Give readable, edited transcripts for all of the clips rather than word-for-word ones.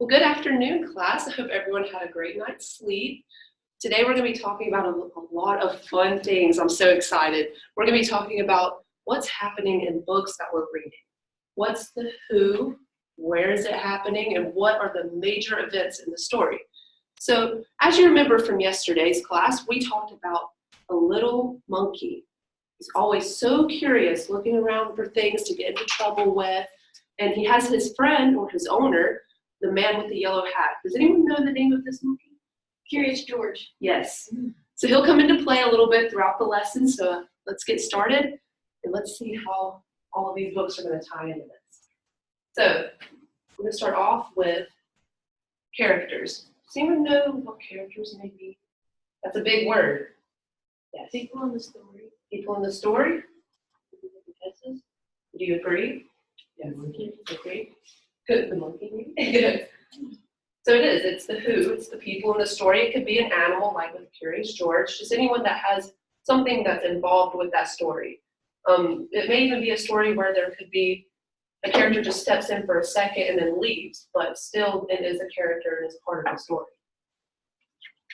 Well, good afternoon, class. I hope everyone had a great night's sleep. Today we're going to be talking about a lot of fun things. I'm so excited. We're going to be talking about what's happening in books that we're reading. What's the who, where is it happening, and what are the major events in the story. So as you remember from yesterday's class, we talked about a little monkey. He's always so curious, looking around for things to get into trouble with, and he has his friend or his owner, the man with the yellow hat. Does anyone know the name of this monkey? Curious George. Yes. So he'll come into play a little bit throughout the lesson, so let's get started, and let's see how all of these books are going to tie into this. So we're going to start off with characters. Does anyone know what characters may be? That's a big word. Yes. People in the story. People in the story? Do you agree? Yes. Agree? Good. The monkey. Good. So it is. It's the who. It's the people in the story. It could be an animal, like with Curious George. Just anyone that has something that's involved with that story. It may even be a story where there could be a character just steps in for a second and then leaves, but still it is a character and is part of the story.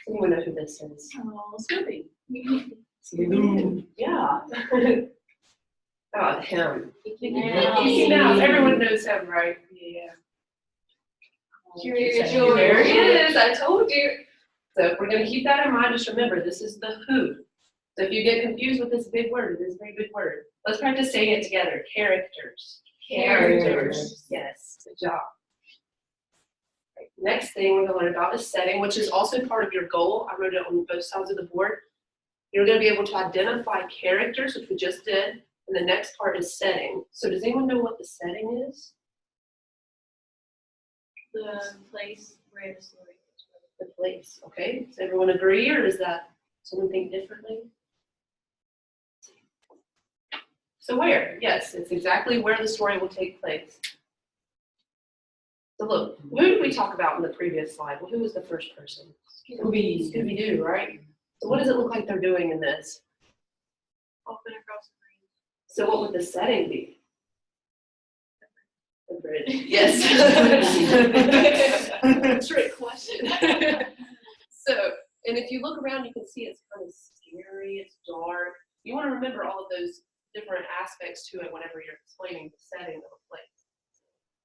Does anyone know who this is? Oh, Scooby. Yeah. Oh, him. Yeah. Mickey Mouse. Everyone knows him, right? Yeah. Curious George. There he is. I told you. So if we're going to keep that in mind, just remember this is the who. So if you get confused with this big word, it is a very big word. Let's practice saying it together. Characters. Characters. Yes. Good job. Right. Next thing we're going to learn about is setting, which is also part of your goal. I wrote it on both sides of the board. You're going to be able to identify characters, which we just did, and the next part is setting. So does anyone know what the setting is? The place where the story is. The place, okay. Does everyone agree, or does that someone think differently? So where? Yes, it's exactly where the story will take place. So look, who did we talk about in the previous slide? Well, who was the first person? Scooby-Doo, right? So what does it look like they're doing in this? Open across the green. So what would the setting be? The bridge. Yes. Trick question. So, and if you look around, you can see it's kind of scary, it's dark. You want to remember all of those different aspects to it whenever you're explaining the setting of a place.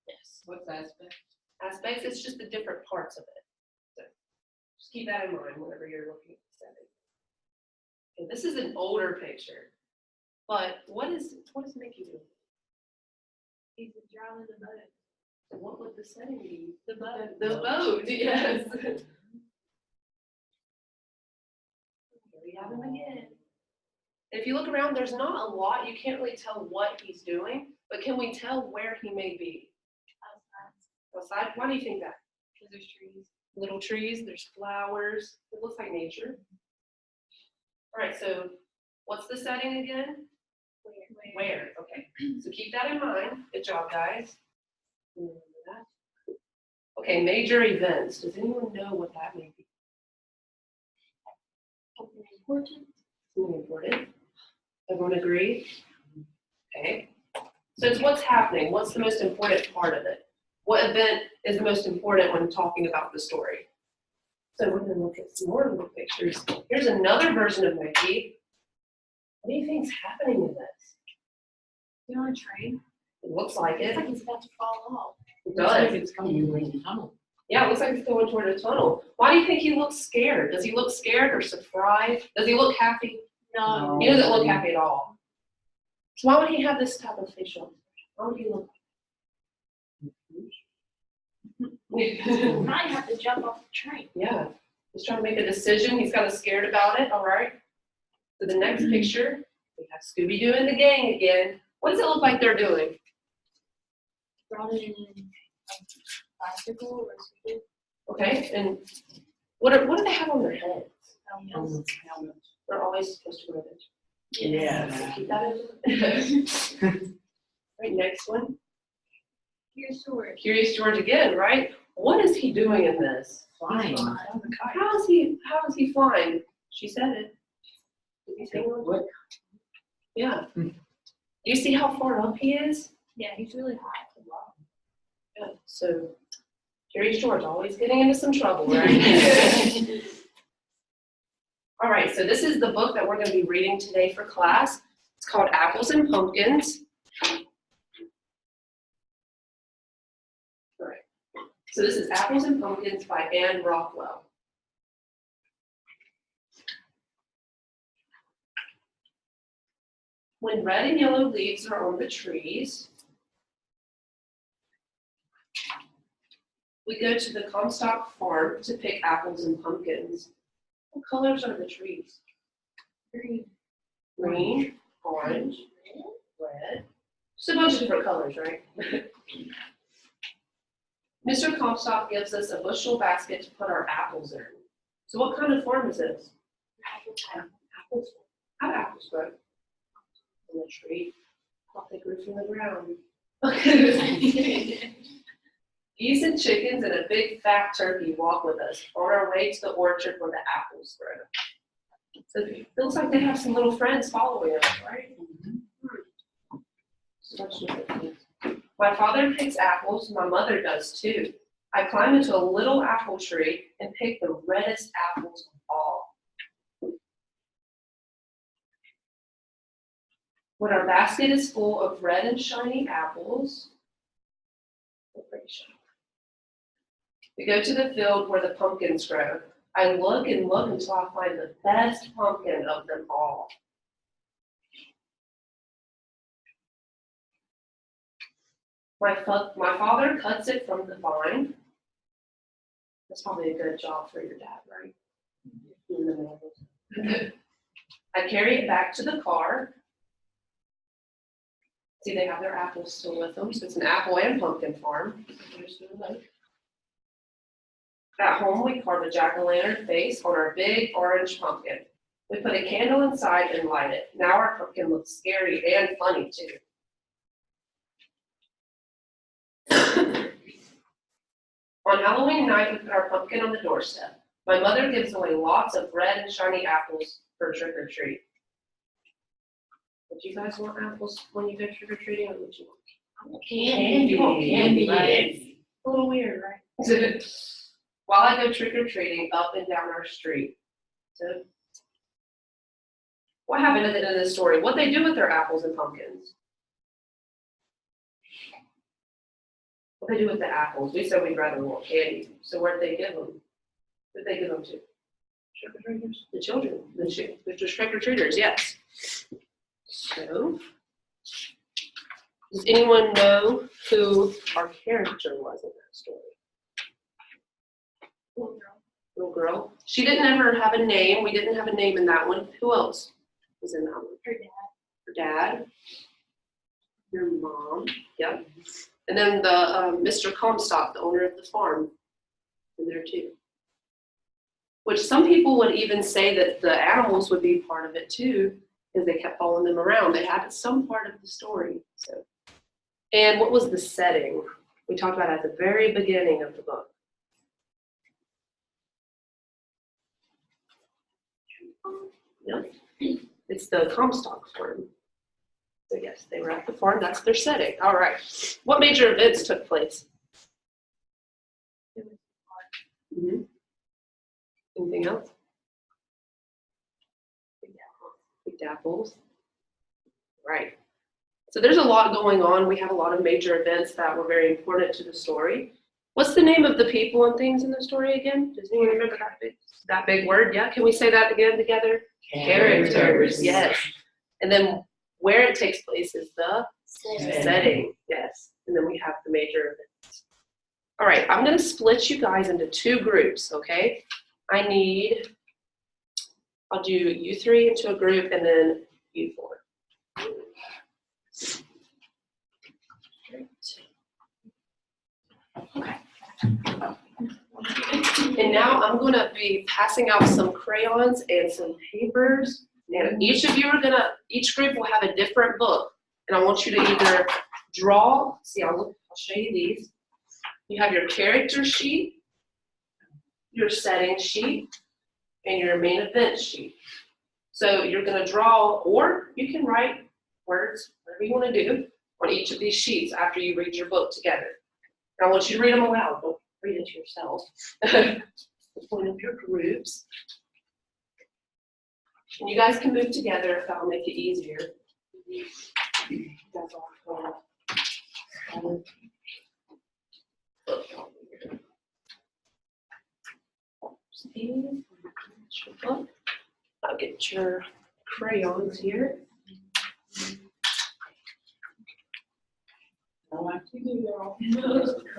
Yes. What's aspect? Aspects, it's just the different parts of it. So just keep that in mind whenever you're looking at the setting. Okay, this is an older picture, but what is Mickey doing? He's drowning the boat. So what would the setting be? The boat. The boat, yes. Here we have him again. If you look around, there's not a lot. You can't really tell what he's doing, but can we tell where he may be? Outside? Why do you think that? Because there's trees. Little trees, there's flowers. It looks like nature. All right, so what's the setting again? Where? Okay. So keep that in mind. Good job, guys. Remember that. Okay, major events. Does anyone know what that may be? Something important. Something important. Everyone agree? Okay. So it's what's happening. What's the most important part of it? What event is the most important when talking about the story? So we're going to look at some more little pictures. Here's another version of Mickey. What do you think's happening in this? You on a train? It looks like It's it. like he's about to fall off. It does. It's coming toward the tunnel. Yeah, it looks like it's going toward a tunnel. Why do you think he looks scared? Does he look scared or surprised? Does he look happy? No. He doesn't look happy at all. So why would he have this type of facial expression? Why would he look Might have to jump off the train. Yeah, he's trying to make a decision. He's kind of scared about it, all right? So the next picture, we have Scooby-Doo and the gang again. What does it look like they're doing? Brought it in bicycle or scooter. Okay, and what do they have on their heads? Helmets. They're always supposed to wear this. Yeah. Keep that in. Right, next one. Curious George. Curious George again, right? What is he doing in this? Flying. How is he flying? She said it. Did you say one? What? Yeah. Do you see how far up he is? Yeah, he's really high. Yeah. So Curious George, always getting into some trouble, right? All right, so this is the book that we're going to be reading today for class. It's called Apples and Pumpkins. All right. So this is Apples and Pumpkins by Anne Rockwell. When red and yellow leaves are on the trees, we go to the Comstock farm to pick apples and pumpkins. What colors are the trees? Green. Green, orange, red. Just a bunch of different colors, right? Mr. Comstock gives us a bushel basket to put our apples in. So what kind of farm is this? Apples. How do apples grow? In the tree. I thought they grew from the ground. Geese and chickens and a big fat turkey walk with us on our way to the orchard where the apples grow. So it feels like they have some little friends following us, right? My father picks apples, my mother does too. I climb into a little apple tree and pick the reddest apples of all. When our basket is full of red and shiny apples, we go to the field where the pumpkins grow. I look and look until I find the best pumpkin of them all. My father cuts it from the vine. That's probably a good job for your dad, right? I carry it back to the car. See, they have their apples still with them, so it's an apple and pumpkin farm. At home, we carve a jack-o'-lantern face on our big orange pumpkin. We put a candle inside and light it. Now our pumpkin looks scary and funny, too. On Halloween night, we put our pumpkin on the doorstep. My mother gives away lots of red and shiny apples for trick-or-treat. Would you guys want apples when you go trick-or-treating, or would you want Candy. You want candy? Candy. A little weird, right? While I go trick-or-treating up and down our street. So, what happened at the end of the story? What they do with their apples and pumpkins? What they do with the apples? We said we'd rather want candy. So where'd they give them? Who'd they give them to? Trick-or-treaters? The children. The trick-or-treaters, yes. So, does anyone know who our character was in that story? Little girl. She didn't ever have a name. We didn't have a name in that one. Who else was in that one? Her dad. Your dad. Your mom. Yep. And then the Mr. Comstock, the owner of the farm, in there too. Which some people would even say that the animals would be part of it too, because they kept following them around. They had some part of the story. So, and what was the setting? We talked about at the very beginning of the book. Yep. It's the Comstock farm. So yes, they were at the farm. That's their setting. All right. What major events took place? Mm-hmm. Anything else? Big apples. Right. So there's a lot going on. We have a lot of major events that were very important to the story. What's the name of the people and things in the story again? Does anyone remember that big word? Yeah. Can we say that again together? Characters. Yes. And then where it takes place is the setting. Yes. And then we have the major events. All right. I'm going to split you guys into two groups. Okay. I'll do you three into a group and then you four. Okay. And now I'm going to be passing out some crayons and some papers. And each group will have a different book. And I want you to either draw, I'll show you these. You have your character sheet, your setting sheet, and your main event sheet. So you're going to draw, or you can write words, whatever you want to do, on each of these sheets after you read your book together. And I want you to read them aloud. read it to yourself. The point of your groups. And you guys can move together if that'll make it easier. That's all. I'll get your crayons here. I like to do girl.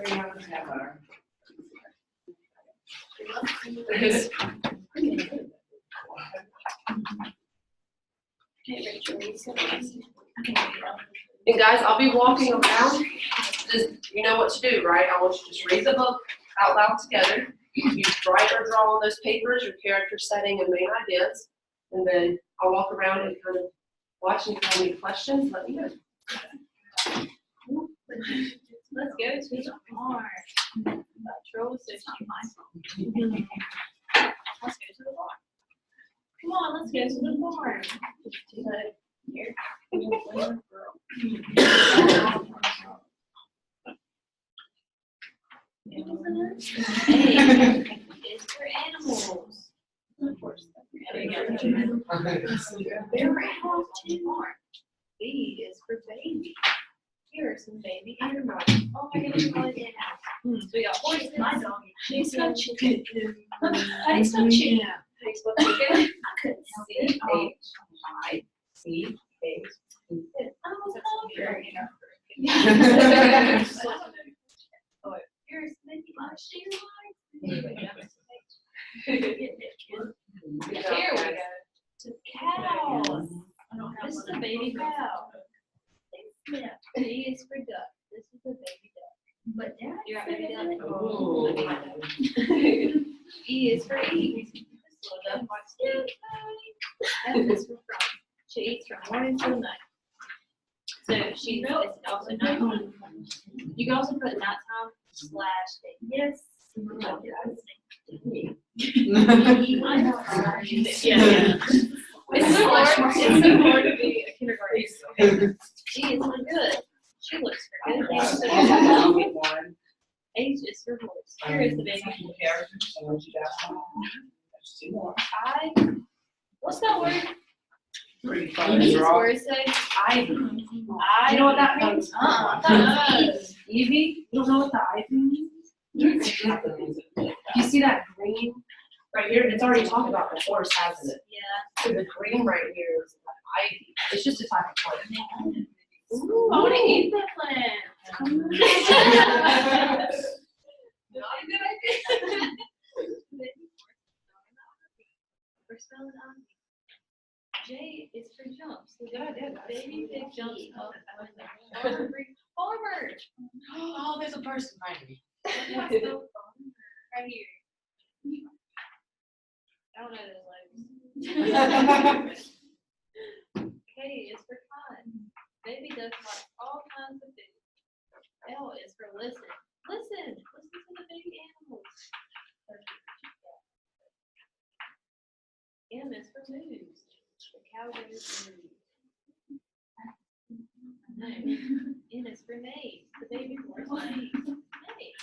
Crayons have our. And guys, I'll be walking around. Just, you know what to do, right? I want you to just read the book out loud together. You write or draw on those papers your character setting and main ideas. And then I'll walk around and kind of watch, and if you have any questions, let me know. Let's go to the barn. Troll says Let's go to the barn. Come on, let's go to the barn. Here. A is for animals. Of course. There are animals too. B is for baby. Here are some baby animals. Oh my goodness, I like animals. So we got horses. My dog. She's so chicken. How do you spell chicken? How do you spell chicken? I couldn't help it. C-H-I-C-H. Oh, here's Mickey Mouse. Here we go. To cows. This is a baby cow. D is for duck. This is a baby duck. But now you're a baby duck. E is for eat. This little duck wants to eat. F is for frog. She eats from morning till night. So she's also nighttime. You can also put nighttime / day. Yes. Yeah. It's so hard to be a kindergarten. She is so good. She looks for good. H is for horse. Here is the baby horse. I. What's that word? Pretty What fun. does this word say? Ivy. You know what that means? Evie? You don't know what the ivy means? You see that green right here? It's already talked about the horse, hasn't it? Yeah. So the green right here is like ivy. It's just a type of plant. Ooh, I want to eat that plant. Not a good idea. We're spelling ivy. J is for jumps. So baby pig jumps up when the farmer. Oh, there's a person behind me. Right here. I don't know those legs. K is for kind. Baby duck likes all kinds of food. L is for listen. Listen. Listen to the baby animals. M is for moves. The cow goes moves. No. N is for neighs. The baby horse neighs. Neigh.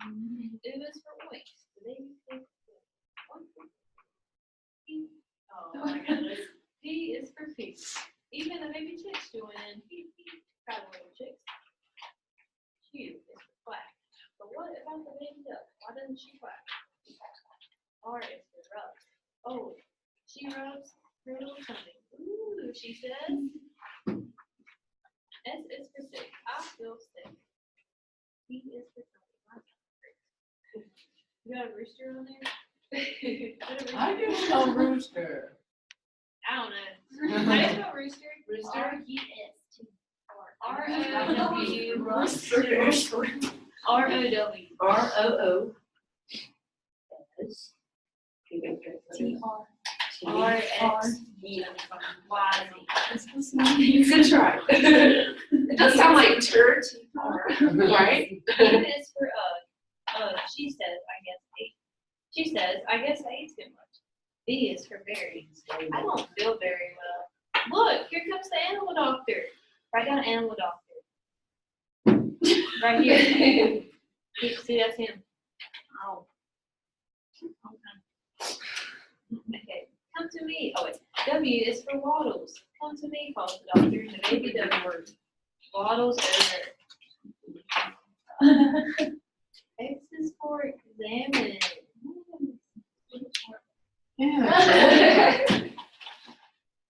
U is for oinks. The baby pig oink. Oh my goodness. P is for feet. Even the baby chicks join in. Proud little chicks. Q is for quack. But what about the baby duck? Why doesn't she quack? R is for rub. Oh, she rubs her little tummy. Ooh, she says. S is for sick. I feel sick. T is for tummy. You got a rooster on there? I can spell rooster. I don't know. How do you spell rooster? Rooster? R-U-S-T. R-O-W. R-O-W. R-O-O. R-S-Y-Z. Good try. It does sound like turd, right? It is for she says, I guess I eat too much. B is for very. I don't feel very well. Look, here comes the animal doctor. Write down animal doctor. Right here. See, that's him. Oh. Okay. Come to me. Oh, wait. W is for waddles. Come to me, calls the doctor. The baby doesn't work. Waddles over. X is for examine.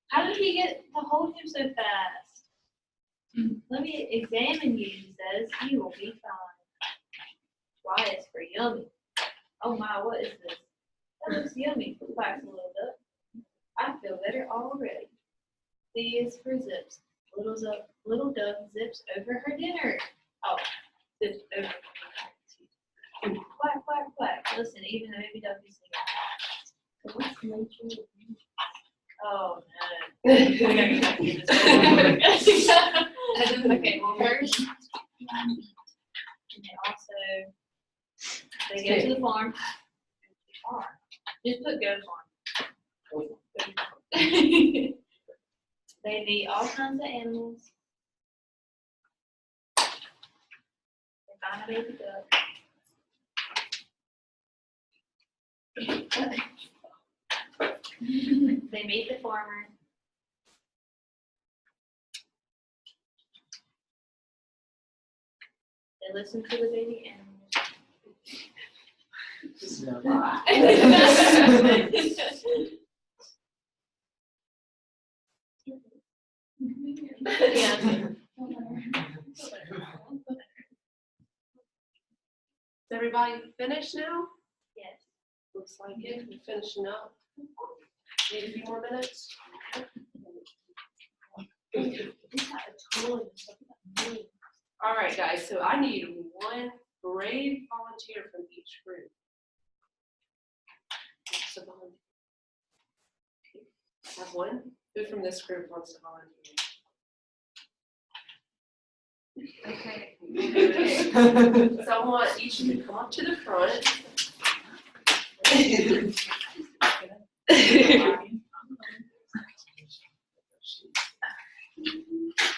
How did he get to hold him so fast? Let me examine you, he says. You will be fine. Y is for yummy. Oh my, what is this? That looks yummy, quacks a little duck. I feel better already. Z is for zips. Little duck zips over her dinner. Oh, zips over her dinner. Quack, quack, quack. Listen, even the baby duck is singing. What's nature? Oh no. Okay, well first, and they go to the farm. Just put goes on. They meet all kinds of animals. They find a baby duck. They meet the farmer. They listen to the baby animals. Is everybody finished now? Yes. Looks like it. We're finishing up. Need a few more minutes? All right, guys, so I need one brave volunteer from each group. So volunteer. I have one. Who from this group wants to volunteer? Okay. So I want each of you to come up to the front.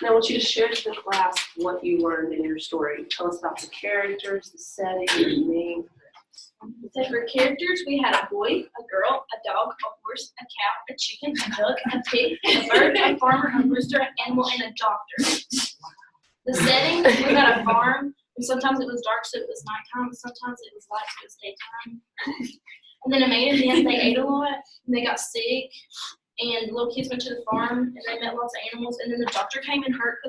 And I want you to share to the class what you learned in your story. Tell us about the characters, the setting, the name. So for characters, we had a boy, a girl, a dog, a horse, a cow, a chicken, a duck, a pig, a bird, a farmer, a rooster, an animal, and a doctor. The setting, we had a farm, and sometimes it was dark, so it was nighttime, and sometimes it was light, so it was daytime. And then at the end, they ate a lot, and they got sick, and the little kids went to the farm, and they met lots of animals, and then the doctor came and helped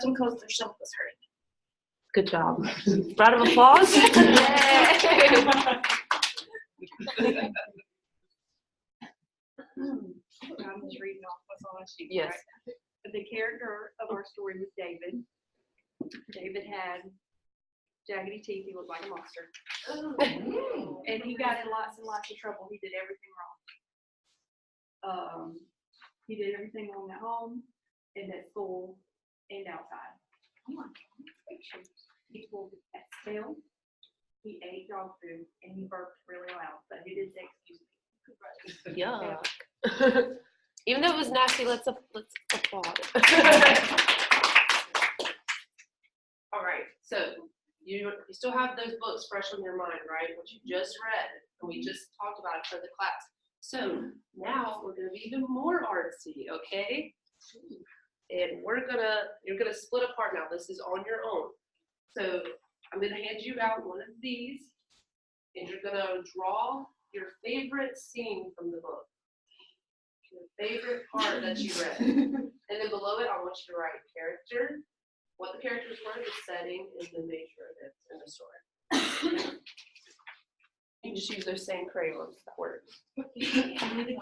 them because their stomach was hurting. Good job. Round of applause. I'm just reading off what's on the sheet. Yes. Right? The character of our story was David. David had jaggedy teeth. He looked like a monster. And he got in lots and lots of trouble. He did everything wrong. He did everything wrong at home and at school and outside. He pulled at tail. He ate dog food and he burped really loud, but he did say excuse me. Yuck. Even though it was nasty, let's applaud. All right, so you still have those books fresh on your mind, right? What you just read, and we just talked about it for the class. So now we're gonna be even more artsy, okay? And you're gonna split apart now. This is on your own. So I'm gonna hand you out one of these, and you're gonna draw your favorite scene from the book. Your favorite part that you read. And then below it, I want you to write character, what the characters were, the setting, and the major events in the story. You can just use those same crayons that work. Did you have a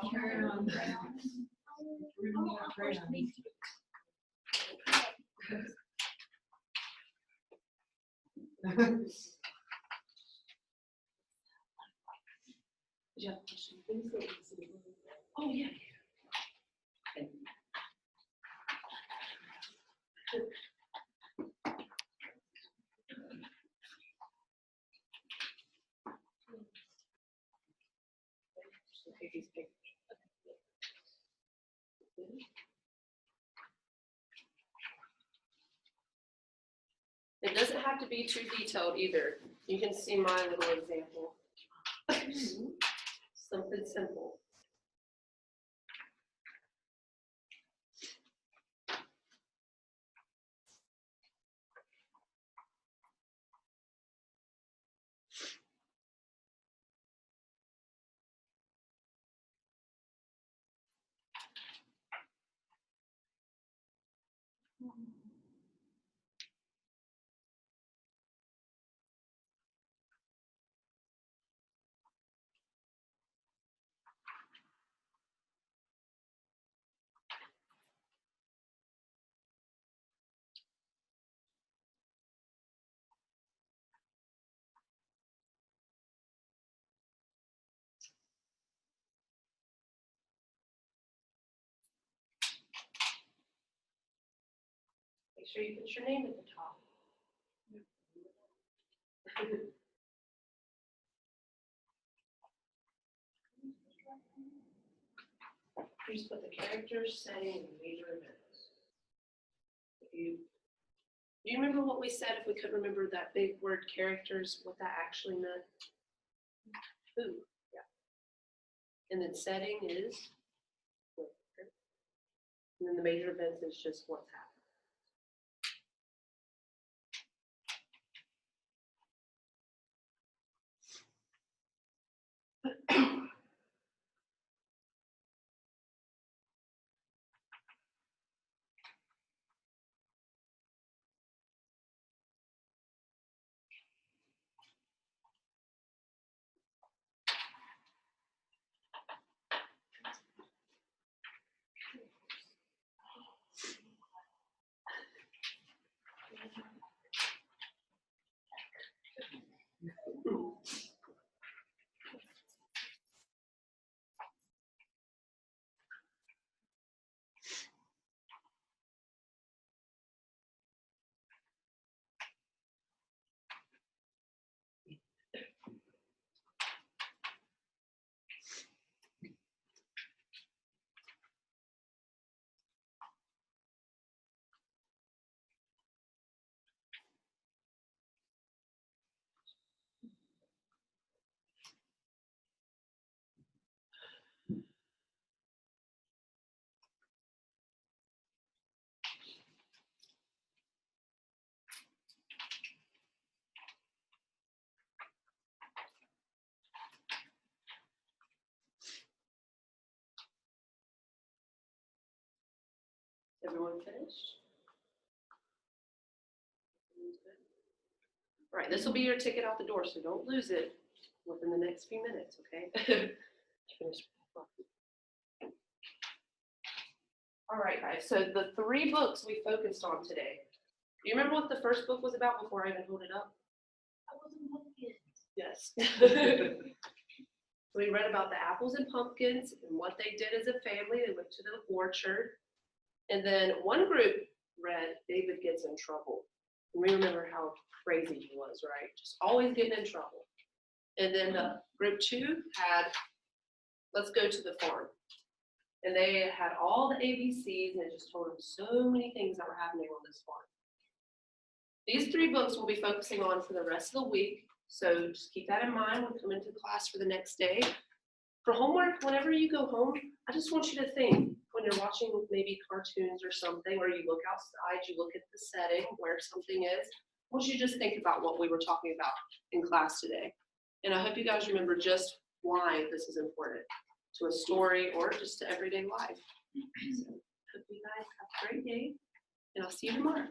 question? Oh, yeah. It doesn't have to be too detailed either. You can see my little example. Something simple. Make sure you put your name at the top. You just put the characters, setting, and major events. Do you remember what we said if we couldn't remember that big word characters, what that actually meant? Who? Yeah. And then setting is, and then the major events is just what's happening. Everyone finished? All right, this will be your ticket out the door, so don't lose it within the next few minutes, okay? All right, guys, so the 3 books we focused on today. Do you remember what the first book was about before I even hold it up? I wasn't pumpkins. Yes. We read about the apples and pumpkins and what they did as a family. They went to the orchard. And then one group read David Gets in Trouble. And we remember how crazy he was, right? Just always getting in trouble. And then group 2 had Let's Go to the Farm. And they had all the ABCs and it just told them so many things that were happening on this farm. These 3 books we'll be focusing on for the rest of the week. So just keep that in mind when coming to class for the next day. For homework, whenever you go home, I just want you to think when you're watching maybe cartoons or something, or you look outside, you look at the setting where something is. I want you to just think about what we were talking about in class today. And I hope you guys remember just why this is important to a story or just to everyday life. So hope you guys have a great day, and I'll see you tomorrow.